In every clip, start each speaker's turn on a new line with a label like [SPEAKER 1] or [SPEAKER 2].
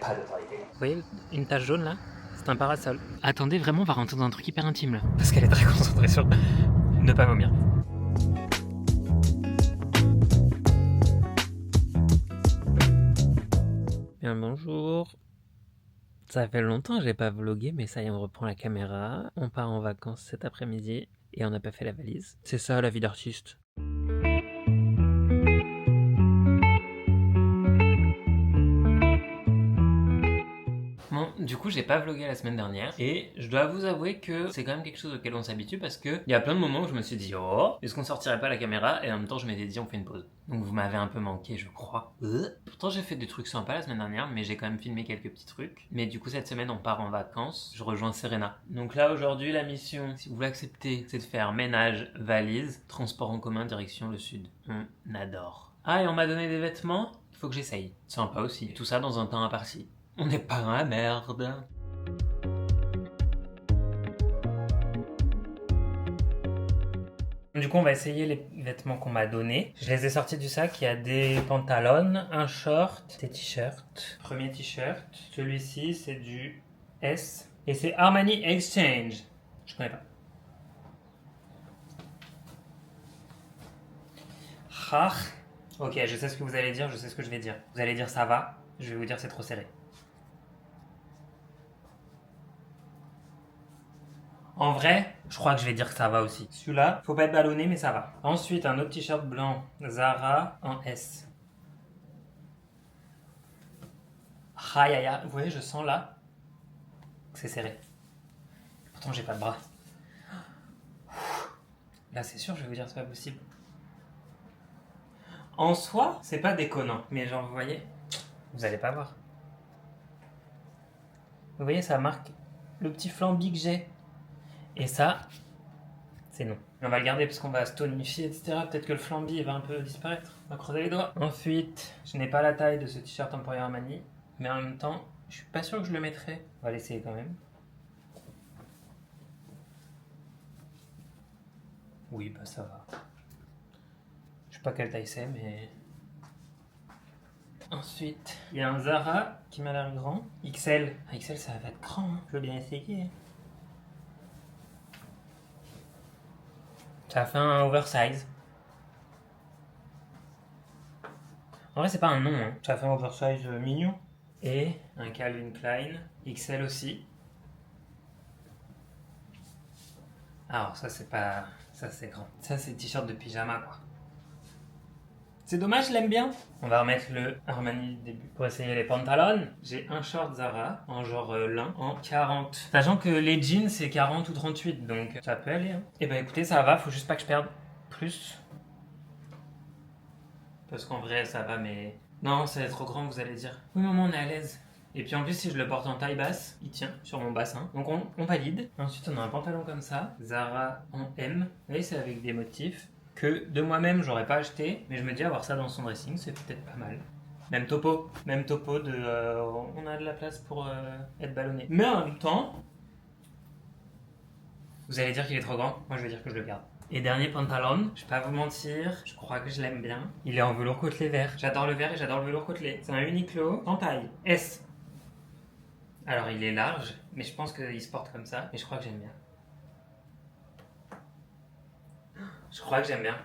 [SPEAKER 1] pas d'autorité.
[SPEAKER 2] Vous voyez une tache jaune là? C'est un parasol. Attendez, vraiment, on va rentrer dans un truc hyper intime là. Parce qu'elle est très concentrée sur ne pas vomir. Bien bonjour. Ça fait longtemps que j'ai pas vlogué, mais ça y est, on reprend la caméra. On part en vacances cet après-midi et on n'a pas fait la valise. C'est ça la vie d'artiste. Bon, du coup, j'ai pas vlogué la semaine dernière et je dois vous avouer que c'est quand même quelque chose auquel on s'habitue parce que il y a plein de moments où je me suis dit oh, est-ce qu'on sortirait pas la caméra et en même temps je m'étais dit on fait une pause. Donc vous m'avez un peu manqué, je crois. Pourtant j'ai fait des trucs sympas la semaine dernière, mais j'ai quand même filmé quelques petits trucs. Mais du coup cette semaine on part en vacances, je rejoins Serena. Donc là aujourd'hui la mission, si vous l'acceptez, c'est de faire ménage, valise, transport en commun direction le sud. On adore. Ah et on m'a donné des vêtements, il faut que j'essaye. Sympa aussi. Tout ça dans un temps imparti. On n'est pas dans la merde. Du coup, on va essayer les vêtements qu'on m'a donnés. Je les ai sortis du sac. Il y a des pantalons, un short, des t-shirts. Premier t-shirt. Celui-ci, c'est du S. Et c'est Armani Exchange. Je connais pas. Ah. Ok, je sais ce que vous allez dire, je sais ce que je vais dire. Vous allez dire ça va. Je vais vous dire c'est trop serré. En vrai, je crois que je vais dire que ça va aussi. Celui-là, faut pas être ballonné, mais ça va. Ensuite, un autre t-shirt blanc, Zara, en S. Aïe aïe aïe, vous voyez, je sens là que c'est serré. Pourtant, j'ai pas de bras. Là, c'est sûr, je vais vous dire, c'est pas possible. En soi, c'est pas déconnant. Mais genre, vous voyez, vous allez pas voir. Vous voyez, ça marque le petit flambi que j'ai. Et ça, c'est non. On va le garder parce qu'on va se tonifier, etc. Peut-être que le flambi va un peu disparaître. On va croiser les doigts. Ensuite, je n'ai pas la taille de ce t-shirt Emporio Armani. Mais en même temps, je suis pas sûr que je le mettrai. On va l'essayer quand même. Oui, bah ça va. Je sais pas quelle taille c'est, mais... Ensuite, il y a un Zara qui m'a l'air grand. XL. Ah, XL, ça va être grand, hein. Je veux bien essayer. Ça fait un oversize. En vrai, c'est pas un nom, hein. Ça fait un oversize mignon. Et un Calvin Klein, XL aussi. Alors, ça, c'est pas... Ça, c'est grand. Ça, c'est t-shirt de pyjama, quoi. C'est dommage, je l'aime bien. On va remettre le Armani du début. Pour essayer les pantalons, j'ai un short Zara en genre lin en 40. Sachant que les jeans c'est 40 ou 38, donc ça peut aller. Hein. Et bah écoutez, ça va, faut juste pas que je perde plus. Parce qu'en vrai ça va, mais... Non, ça va être trop grand, vous allez dire. Oui maman, on est à l'aise. Et puis en plus, si je le porte en taille basse, il tient sur mon bassin. Donc on valide. Ensuite, on a un pantalon comme ça, Zara en M. Vous voyez, c'est avec des motifs que de moi-même j'aurais pas acheté, mais je me dis avoir ça dans son dressing c'est peut-être pas mal. Même topo de on a de la place pour être ballonné. Mais en même temps, vous allez dire qu'il est trop grand, moi je vais dire que je le garde. Et dernier pantalon, je vais pas vous mentir, je crois que je l'aime bien. Il est en velours côtelé vert. J'adore le vert et j'adore le velours côtelé. C'est un Uniqlo en taille S. Alors il est large, mais je pense qu'il se porte comme ça, mais je crois que j'aime bien. Je crois que j'aime bien.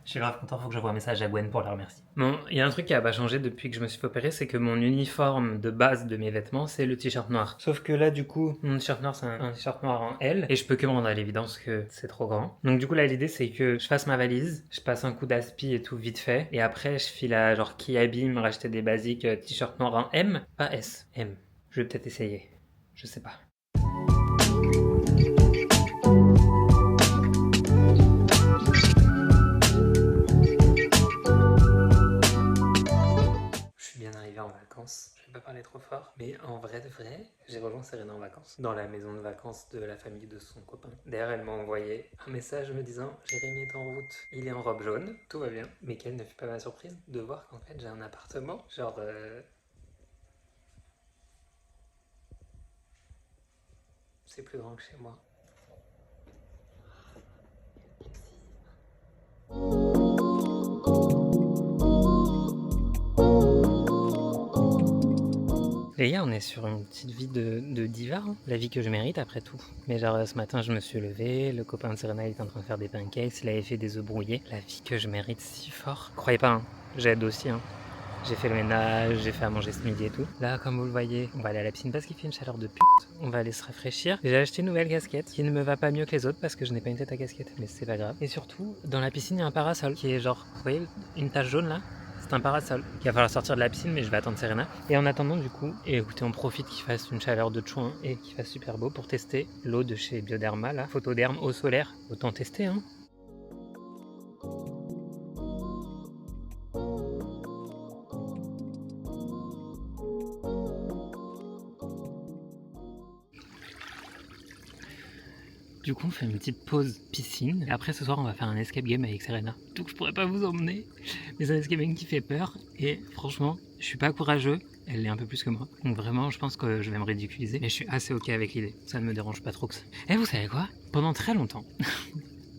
[SPEAKER 2] Je suis grave content, faut que j'envoie un message à Gwen pour la remercier. Bon, il y a un truc qui a pas changé depuis que je me suis fait opérer, c'est que mon uniforme de base de mes vêtements, c'est le t-shirt noir. Sauf que là, du coup, mon t-shirt noir, c'est un t-shirt noir en L, et je peux que me rendre à l'évidence que c'est trop grand. Donc du coup, là, l'idée, c'est que je fasse ma valise, je passe un coup d'aspi et tout vite fait, et après, je file à genre Kiabi me racheter des basiques t-shirt noir en M, pas S, M. Je vais peut-être essayer. Je sais pas. En vacances, je vais pas parler trop fort, mais en vrai de vrai, j'ai rejoint Serena en vacances, dans la maison de vacances de la famille de son copain. D'ailleurs, elle m'a envoyé un message me disant « Jérémy est en route, il est en robe jaune, tout va bien ». Mais quelle ne fut pas ma surprise de voir qu'en fait j'ai un appartement, genre... C'est plus grand que chez moi. Les gars, on est sur une petite vie de diva, hein. La vie que je mérite après tout. Mais genre ce matin je me suis levé, le copain de Serena il était en train de faire des pancakes, il avait fait des œufs brouillés. La vie que je mérite si fort. Croyez pas, hein, j'aide aussi. Hein. J'ai fait le ménage, j'ai fait à manger ce midi et tout. Là, comme vous le voyez, on va aller à la piscine parce qu'il fait une chaleur de pute. On va aller se rafraîchir. J'ai acheté une nouvelle casquette qui ne me va pas mieux que les autres parce que je n'ai pas une tête à casquette. Mais c'est pas grave. Et surtout, dans la piscine, il y a un parasol qui est genre, vous voyez une tache jaune là ? C'est un parasol. Il va falloir sortir de la piscine, mais je vais attendre Serena. Et en attendant, du coup, et écoutez, on profite qu'il fasse une chaleur de chouin et qu'il fasse super beau pour tester l'eau de chez Bioderma, là. Photoderme eau solaire. Autant tester, hein. Du coup, on fait une petite pause piscine. Et après, ce soir, on va faire un escape game avec Serena. Donc, je pourrais pas vous emmener. Mais c'est un escape game qui fait peur. Et franchement, je suis pas courageux. Elle l'est un peu plus que moi. Donc, vraiment, je pense que je vais me ridiculiser. Mais je suis assez ok avec l'idée. Ça ne me dérange pas trop que ça. Et vous savez quoi ? Pendant très longtemps.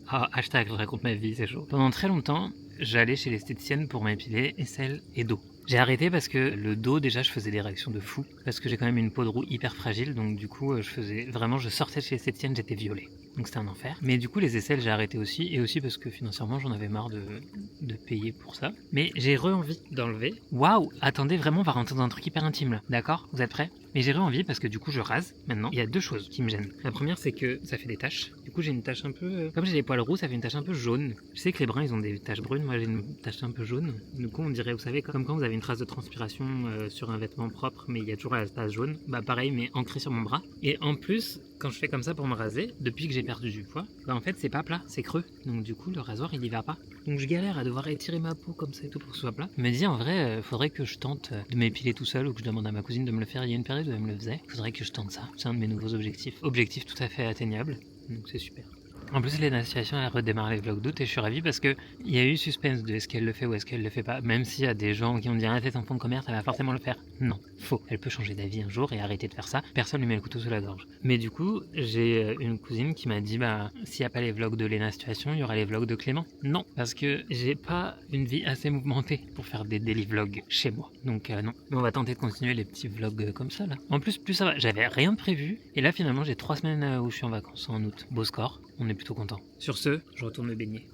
[SPEAKER 2] Hashtag je raconte ma vie, c'est chaud. Pendant très longtemps, j'allais chez l'esthéticienne pour m'épiler aisselle et dos. J'ai arrêté parce que le dos, déjà, je faisais des réactions de fou. Parce que j'ai quand même une peau de roue hyper fragile. Donc, du coup, je sortais de chez l'esthéticienne, j'étais violée. Donc, c'était un enfer. Mais du coup, les aisselles, j'ai arrêté aussi. Et aussi parce que financièrement, j'en avais marre de payer pour ça. Mais j'ai re-envie d'enlever. Waouh! Attendez, vraiment, on va rentrer dans un truc hyper intime là. D'accord? Vous êtes prêts? Mais j'ai re-envie parce que du coup, je rase maintenant. Il y a deux choses qui me gênent. La première, c'est que ça fait des taches. Du coup, j'ai une tache un peu. Comme j'ai les poils roux, ça fait une tache un peu jaune. Je sais que les bruns, ils ont des taches brunes. Moi, j'ai une tache un peu jaune. Du coup, on dirait, vous savez, comme quand vous avez une trace de transpiration sur un vêtement propre, mais il y a toujours la tache jaune. Bah, pareil, mais ancrée sur mon bras. Et en plus, quand je fais comme ça pour me raser, depuis que j'ai perdu du poids, bah en fait, c'est pas plat, c'est creux. Donc, du coup, le rasoir, il y va pas. Donc, je galère à devoir étirer ma peau comme ça et tout pour que ce soit plat. Je me dis, en vrai, faudrait que je tente de m'épiler tout seul ou que je demande à ma cousine de me le faire. Il y a une période où elle me le faisait. Faudrait que je tente ça. C'est un de mes nouveaux objectifs. Objectif tout à fait atteignable. Donc, c'est super. En plus, Léna Situation a redémarré les vlogs d'août et je suis ravi parce que il y a eu suspense de est-ce qu'elle le fait ou est-ce qu'elle le fait pas. Même s'il y a des gens qui ont dit ah, t'es en fond de commerce, elle va forcément le faire. Non, faux. Elle peut changer d'avis un jour et arrêter de faire ça. Personne lui met le couteau sous la gorge. Mais du coup, j'ai une cousine qui m'a dit bah s'il n'y a pas les vlogs de Léna Situation, il y aura les vlogs de Clément. Non, parce que j'ai pas une vie assez mouvementée pour faire des daily vlogs chez moi. Donc non. Mais on va tenter de continuer les petits vlogs comme ça là. En plus, plus ça va. J'avais rien de prévu et là finalement j'ai 3 semaines où je suis en vacances en août. Beau score. On est plutôt content. Sur ce, je retourne me baigner.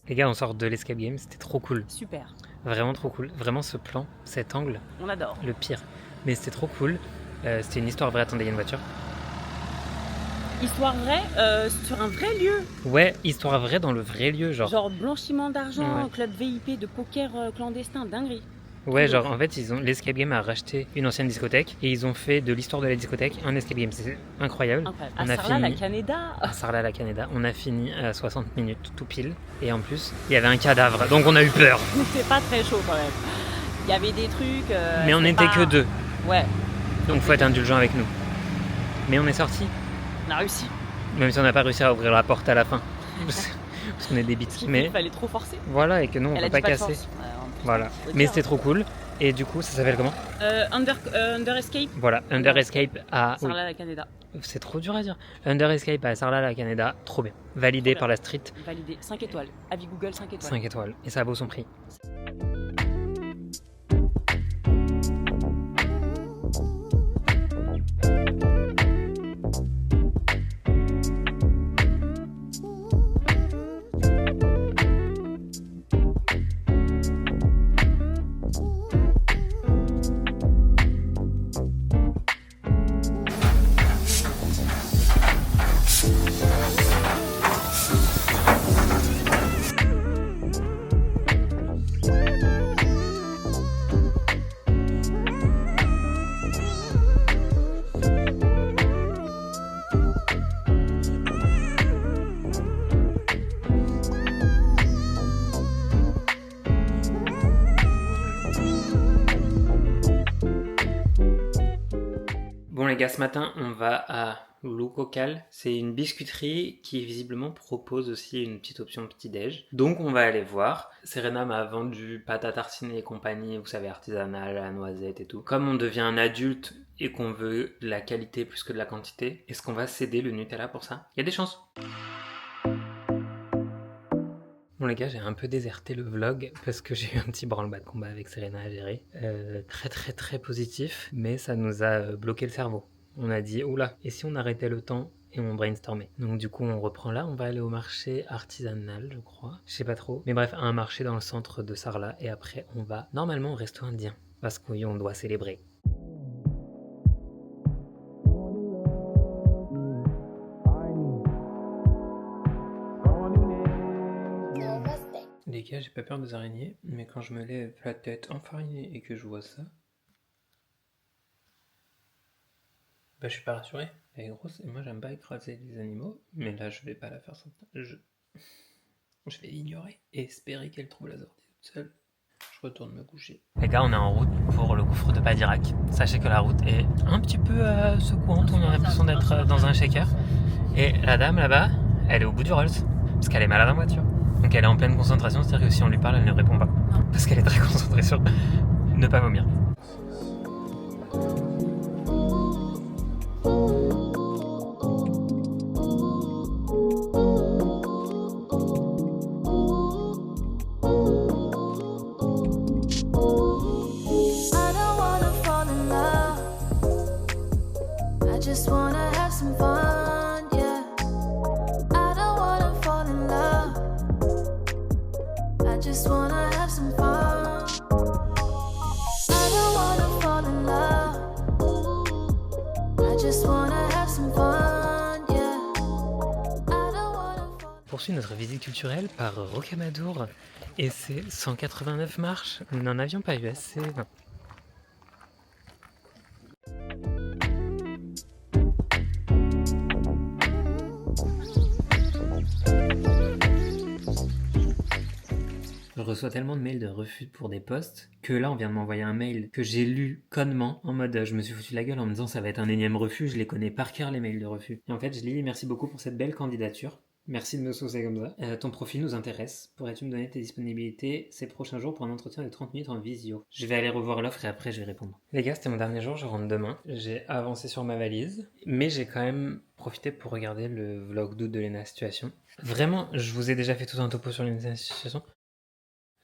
[SPEAKER 2] Les gars, on sort de l'escape game, c'était trop cool.
[SPEAKER 1] Super.
[SPEAKER 2] Vraiment trop cool. Vraiment ce plan, cet angle.
[SPEAKER 1] On adore.
[SPEAKER 2] Le pire. Mais c'était trop cool. C'était une histoire vraie. Attendez, il y a une voiture.
[SPEAKER 1] Histoire vraie, sur un vrai lieu.
[SPEAKER 2] Ouais, histoire vraie dans le vrai lieu, genre.
[SPEAKER 1] Genre blanchiment d'argent,
[SPEAKER 2] Ouais.
[SPEAKER 1] club VIP de poker clandestin, dinguerie.
[SPEAKER 2] Ouais, genre en fait, l'escape game a racheté une ancienne discothèque et ils ont fait de l'histoire de la discothèque un escape game. C'est incroyable.
[SPEAKER 1] Incroyable.
[SPEAKER 2] On
[SPEAKER 1] À
[SPEAKER 2] a
[SPEAKER 1] Sarlat,
[SPEAKER 2] fini-
[SPEAKER 1] la Canada.
[SPEAKER 2] À Sarlat-la-Canéda, on a fini à 60 minutes tout pile. Et en plus, il y avait un cadavre, donc on a eu peur.
[SPEAKER 1] C'était pas très chaud quand même. Il y avait des trucs.
[SPEAKER 2] Mais on n'était que deux,
[SPEAKER 1] Ouais,
[SPEAKER 2] donc faut être indulgent avec nous. Mais on est sortis,
[SPEAKER 1] on a réussi.
[SPEAKER 2] même si on n'a pas réussi à ouvrir la porte à la fin. Parce qu'on est des bites.
[SPEAKER 1] Mais il
[SPEAKER 2] Mais
[SPEAKER 1] fallait trop forcer.
[SPEAKER 2] voilà, et que nous on
[SPEAKER 1] Elle a
[SPEAKER 2] peut
[SPEAKER 1] dit
[SPEAKER 2] pas
[SPEAKER 1] pas de
[SPEAKER 2] casser.
[SPEAKER 1] force.
[SPEAKER 2] Voilà. Mais c'était trop cool. Et du coup, ça s'appelle comment?
[SPEAKER 1] Under Escape,
[SPEAKER 2] Voilà, Under Escape à. Oui.
[SPEAKER 1] Sarlat, la Canada.
[SPEAKER 2] C'est trop dur à dire. Under Escape à Sarlat-la-Canéda, trop bien. Validé
[SPEAKER 1] Trop bien.
[SPEAKER 2] par la street,
[SPEAKER 1] Validé. 5 étoiles. Avis Google, 5 étoiles.
[SPEAKER 2] 5 étoiles. Et ça vaut son prix. Bon les gars, ce matin, on va à Loukocal. C'est une biscuiterie qui visiblement propose aussi une petite option petit-déj. Donc on va aller voir. Serena m'a vendu pâte à tartiner et compagnie, vous savez, artisanale, à noisette et tout. Comme on devient un adulte et qu'on veut de la qualité plus que de la quantité, est-ce qu'on va céder le Nutella pour ça? Il y a des chances. Bon les gars, j'ai un peu déserté le vlog parce que j'ai eu un petit branle-bas de combat avec Serena à gérer. Très positif, mais ça nous a bloqué le cerveau. On a dit, oula, et si on arrêtait le temps et on brainstormait? Donc du coup, on reprend là, on va aller au marché artisanal, je crois. Je sais pas trop. Mais bref, un marché dans le centre de Sarlat, et après, on va normalement au resto indien. Parce qu'on doit célébrer. Les gars, j'ai pas peur des araignées, mais quand je me lève la tête enfarinée et que je vois ça, bah je suis pas rassuré. Elle est grosse et moi j'aime pas écraser les animaux, mais là je vais pas la faire sans... Je vais l'ignorer et espérer qu'elle trouve la sortie toute seule. Je retourne me coucher. Les gars, on est en route pour le gouffre de Padirac. Sachez que la route est un petit peu secouante, on a l'impression d'être dans un shaker. Et la dame là-bas, elle est au bout du Rolls, parce qu'elle est malade en voiture. Donc elle est en pleine concentration, c'est-à-dire que si on lui parle, elle ne répond pas. Parce qu'elle est très concentrée sur ne pas vomir. Poursuit notre visite culturelle par Rocamadour et ses 189 marches. Nous n'en avions pas eu assez. Non. Je reçois tellement de mails de refus pour des posts que là on vient de m'envoyer un mail que j'ai lu connement en mode je me suis foutu la gueule en me disant ça va être un énième refus, je les connais par cœur les mails de refus. Et en fait je lis merci beaucoup pour cette belle candidature. Merci de me saucer comme ça. Ton profil nous intéresse. Pourrais-tu me donner tes disponibilités ces prochains jours pour un entretien de 30 minutes en visio? Je vais aller revoir l'offre et après je vais répondre. Les gars, c'était mon dernier jour, je rentre demain. J'ai avancé sur ma valise, mais j'ai quand même profité pour regarder le vlog d'août de Lena Situation. Vraiment, je vous ai déjà fait tout un topo sur Lena Situation.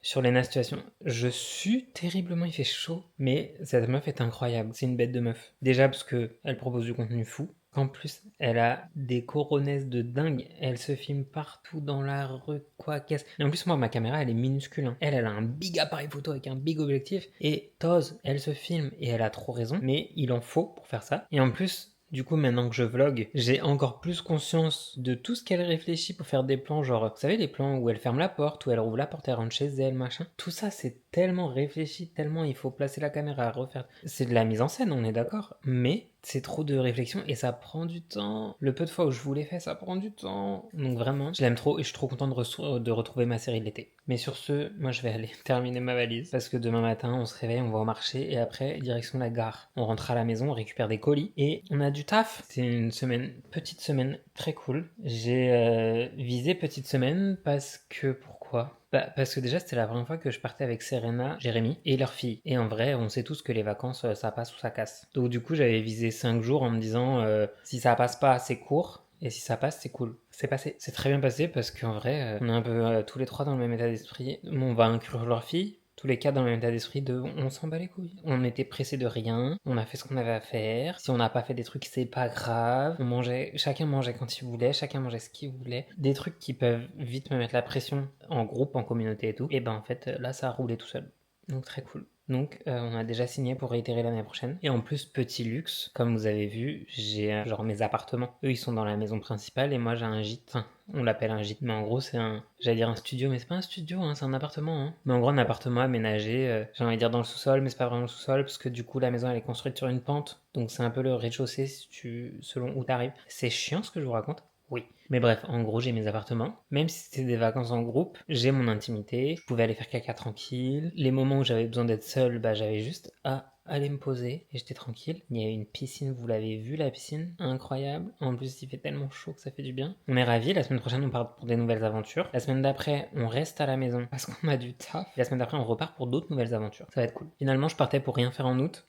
[SPEAKER 2] Sur Lena Situation, je sue terriblement, il fait chaud, mais cette meuf est incroyable. C'est une bête de meuf. Déjà parce qu'elle propose du contenu fou. En plus, elle a des coronesses de dingue. Elle se filme partout dans la rue, quoi qu'est-ce. Et en plus, moi, ma caméra, elle est minuscule. Hein. Elle a un big appareil photo avec un big objectif. Et Toz, elle se filme et elle a trop raison. Mais il en faut pour faire ça. Et en plus, du coup, maintenant que je vlog, j'ai encore plus conscience de tout ce qu'elle réfléchit pour faire des plans, genre, vous savez, les plans où elle ferme la porte, où elle rouvre la porte, elle rentre chez elle, machin. Tout ça, c'est tellement réfléchi, tellement il faut placer la caméra, refaire. C'est de la mise en scène, on est d'accord, mais c'est trop de réflexion et ça prend du temps. Le peu de fois où je vous l'ai fait, ça prend du temps. Donc vraiment, je l'aime trop et je suis trop content de retrouver ma série de l'été. Mais sur ce, moi je vais aller terminer ma valise parce que demain matin, on se réveille, on va au marché et après, direction la gare. On rentre à la maison, on récupère des colis et on a du taf. C'est une semaine, petite semaine très cool. J'ai visé petite semaine parce que pourquoi ? Parce que déjà c'était la première fois que je partais avec Serena, Jérémy et leur fille. Et en vrai on sait tous que les vacances ça passe ou ça casse. Donc du coup j'avais visé 5 jours en me disant si ça passe pas c'est court et si ça passe c'est cool. C'est passé. C'est très bien passé parce qu'en vrai on est un peu tous les trois dans le même état d'esprit. On va inclure leur fille. Tous les quatre dans le même état d'esprit de on s'en bat les couilles. On était pressé de rien, on a fait ce qu'on avait à faire. Si on n'a pas fait des trucs, c'est pas grave. On mangeait, chacun mangeait quand il voulait, chacun mangeait ce qu'il voulait. Des trucs qui peuvent vite me mettre la pression en groupe, en communauté et tout. Et ben en fait, là ça a roulé tout seul. Donc très cool. Donc on a déjà signé pour réitérer l'année prochaine. Et en plus, petit luxe, comme vous avez vu, j'ai genre mes appartements. Eux ils sont dans la maison principale et moi j'ai un gîte. Enfin, on l'appelle un gîte, mais en gros c'est j'allais dire un studio, mais c'est pas un studio, hein, c'est un appartement. Hein. Mais en gros un appartement aménagé, j'ai envie de dire dans le sous-sol, mais c'est pas vraiment le sous-sol, parce que du coup la maison elle est construite sur une pente. Donc c'est un peu le rez-de-chaussée selon où t'arrives. C'est chiant ce que je vous raconte. Oui. Mais bref, en gros, j'ai mes appartements. Même si c'était des vacances en groupe, j'ai mon intimité. Je pouvais aller faire caca tranquille. Les moments où j'avais besoin d'être seul, bah j'avais juste à aller me poser et j'étais tranquille. Il y a une piscine, vous l'avez vu la piscine, incroyable. En plus, il fait tellement chaud que ça fait du bien. On est ravis. La semaine prochaine, on part pour des nouvelles aventures. La semaine d'après, on reste à la maison parce qu'on a du taf. La semaine d'après, on repart pour d'autres nouvelles aventures. Ça va être cool. Finalement, je partais pour rien faire en août.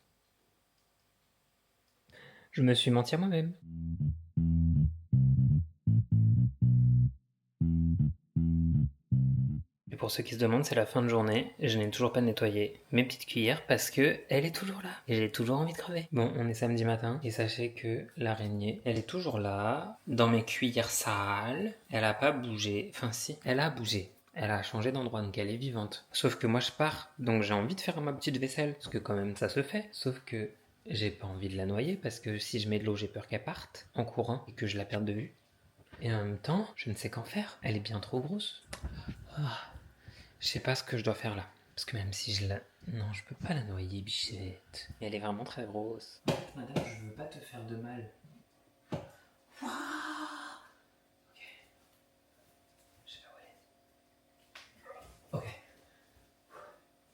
[SPEAKER 2] Je me suis menti à moi-même. Et pour ceux qui se demandent, c'est la fin de journée. Je n'ai toujours pas nettoyé mes petites cuillères parce que elle est toujours là. Et j'ai toujours envie de crever. Bon, on est samedi matin et sachez que l'araignée, elle est toujours là, dans mes cuillères sales. Elle a pas bougé. Enfin si, elle a bougé. Elle a changé d'endroit, donc elle est vivante. Sauf que moi je pars, donc j'ai envie de faire ma petite vaisselle. Parce que quand même ça se fait. Sauf que j'ai pas envie de la noyer parce que si je mets de l'eau, j'ai peur qu'elle parte en courant et que je la perde de vue. Et en même temps, je ne sais qu'en faire. Elle est bien trop grosse. Je sais pas ce que je dois faire là. Parce que même si je la... Non, je peux pas la noyer, bichette. Et elle est vraiment très grosse. Madame, je veux pas te faire de mal. Waouh. Ok. Je sais pas où elle est. Ok.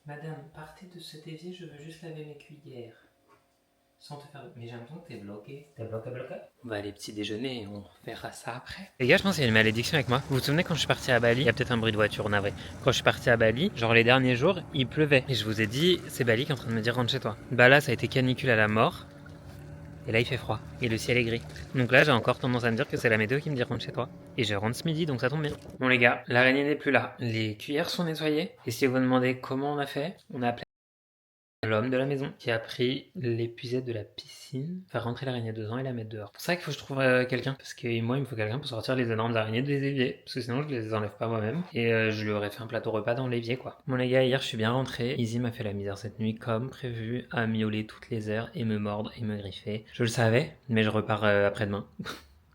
[SPEAKER 2] Madame, partez de cet évier, je veux juste laver mes cuillères. Sans te faire... Mais j'ai l'impression que t'es bloqué. T'es bloqué. On va aller petit déjeuner et on verra ça après. Les gars, je pense qu'il y a une malédiction avec moi. Vous vous souvenez quand je suis parti à Bali? Il y a peut-être un bruit de voiture, navré. Quand je suis parti à Bali, genre les derniers jours, il pleuvait. Et je vous ai dit, c'est Bali qui est en train de me dire rentre chez toi. Bah là, ça a été canicule à la mort. Et là, il fait froid. Et le ciel est gris. Donc là, j'ai encore tendance à me dire que c'est la météo qui me dit rentre chez toi. Et je rentre ce midi, donc ça tombe bien. Bon les gars, l'araignée n'est plus là. Les cuillères sont nettoyées. Et si vous vous demandez comment on a fait, on a appelé l'homme de la maison qui a pris l'épuisette de la piscine, faire rentrer l'araignée dedans et la mettre dehors. C'est pour ça qu'il faut que je trouve quelqu'un, parce que moi il me faut quelqu'un pour sortir les énormes araignées des éviers, parce que sinon je les enlève pas moi-même, et je lui aurais fait un plateau repas dans l'évier quoi. Bon les gars, hier je suis bien rentré, Izzy m'a fait la misère cette nuit comme prévu, à miauler toutes les heures et me mordre et me griffer. Je le savais, mais je repars après-demain.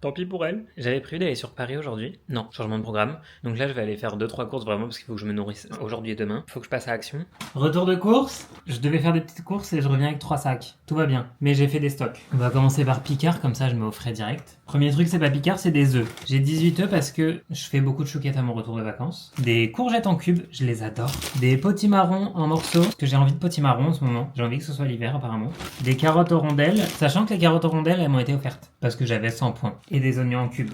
[SPEAKER 2] Tant pis pour elle. J'avais prévu d'aller sur Paris aujourd'hui. Non, changement de programme. Donc là, je vais aller faire 2-3 courses vraiment parce qu'il faut que je me nourrisse aujourd'hui et demain. Il faut que je passe à action. Retour de course. Je devais faire des petites courses et je reviens avec 3 sacs. Tout va bien. Mais j'ai fait des stocks. On va commencer par Picard, comme ça je me offrais direct. Premier truc, c'est pas Picard, c'est des œufs. J'ai 18 œufs parce que je fais beaucoup de chouquettes à mon retour de vacances. Des courgettes en cubes, je les adore. Des potimarrons en morceaux, parce que j'ai envie de potimarrons en ce moment. J'ai envie que ce soit l'hiver apparemment. Des carottes aux rondelles, sachant que les carottes aux rondelles, elles m'ont été offertes. Parce que j'avais 100 points. Et des oignons en cubes.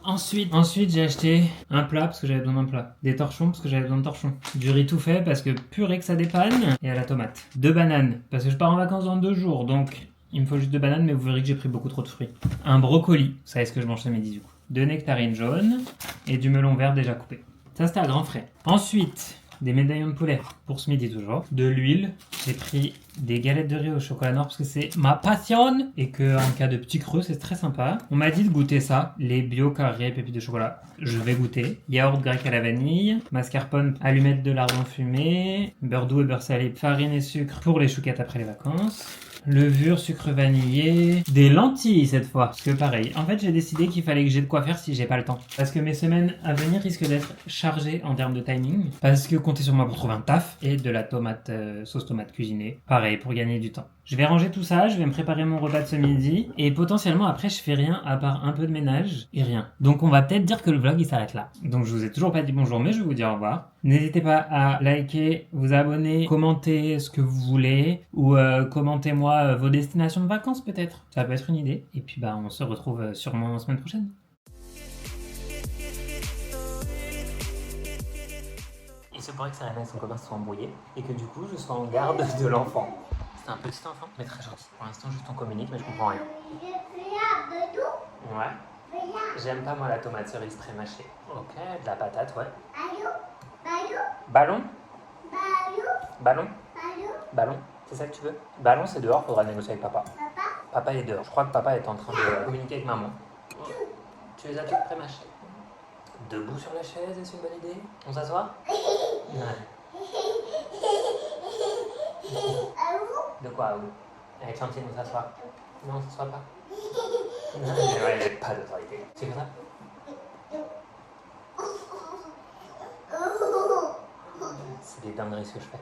[SPEAKER 2] Ensuite j'ai acheté un plat parce que j'avais besoin d'un plat. Des torchons parce que j'avais besoin de torchons. Du riz tout fait parce que purée que ça dépanne. Et à la tomate. 2 bananes parce que je pars en vacances dans 2 jours. Donc il me faut juste 2 bananes mais vous verrez que j'ai pris beaucoup trop de fruits. Un brocoli. Vous savez ce que je mange ce midi du coup. 2 nectarines jaunes. Et du melon vert déjà coupé. Ça c'était à grands frais. Ensuite... des médaillons de poulet pour ce midi toujours. De l'huile. J'ai pris des galettes de riz au chocolat noir parce que c'est ma passion. Et que en cas de petit creux, c'est très sympa. On m'a dit de goûter ça. Les bio carrés pépites de chocolat. Je vais goûter. Yaourt grec à la vanille. Mascarpone, allumettes de lardon fumé. Beurre doux et beurre salé. Farine et sucre pour les chouquettes après les vacances. Levure, sucre vanillé, des lentilles cette fois. Parce que pareil, en fait j'ai décidé qu'il fallait que j'ai de quoi faire si j'ai pas le temps. Parce que mes semaines à venir risquent d'être chargées en termes de timing. Parce que comptez sur moi pour trouver un taf. Et de la tomate, sauce tomate cuisinée. Pareil, pour gagner du temps. Je vais ranger tout ça, je vais me préparer mon repas de ce midi. Et potentiellement après je fais rien à part un peu de ménage et rien. Donc on va peut-être dire que le vlog il s'arrête là. Donc je vous ai toujours pas dit bonjour mais je vais vous dire au revoir. N'hésitez pas à liker, vous abonner, commenter ce que vous voulez. Ou commentez-moi vos destinations de vacances peut-être. Ça peut être une idée. Et puis bah on se retrouve sûrement la semaine prochaine. Il se pourrait que Serena et son copain se soient embrouillés et que du coup je sois en garde de l'enfant. C'est un petit enfant, mais très gentil. Pour l'instant, juste on communique, mais je comprends rien. Ouais. J'aime pas moi la tomate cerise pré-mâchée. Ok, de la patate, ouais. Ballon. Ballon. Ballon. C'est ça que tu veux? Ballon, c'est dehors, faudra négocier avec papa. Papa est dehors. Je crois que papa est en train de communiquer avec maman. Tu les as toutes pré-mâchées. Debout sur la chaise, est-ce une bonne idée? On s'assoit? Ouais. De quoi, où? Avec Chantine, on s'assoit? Non, on s'assoit pas? Non, mais ouais, j'ai pas d'autorité. C'est comme ça? C'est des dingueries ce que je fais.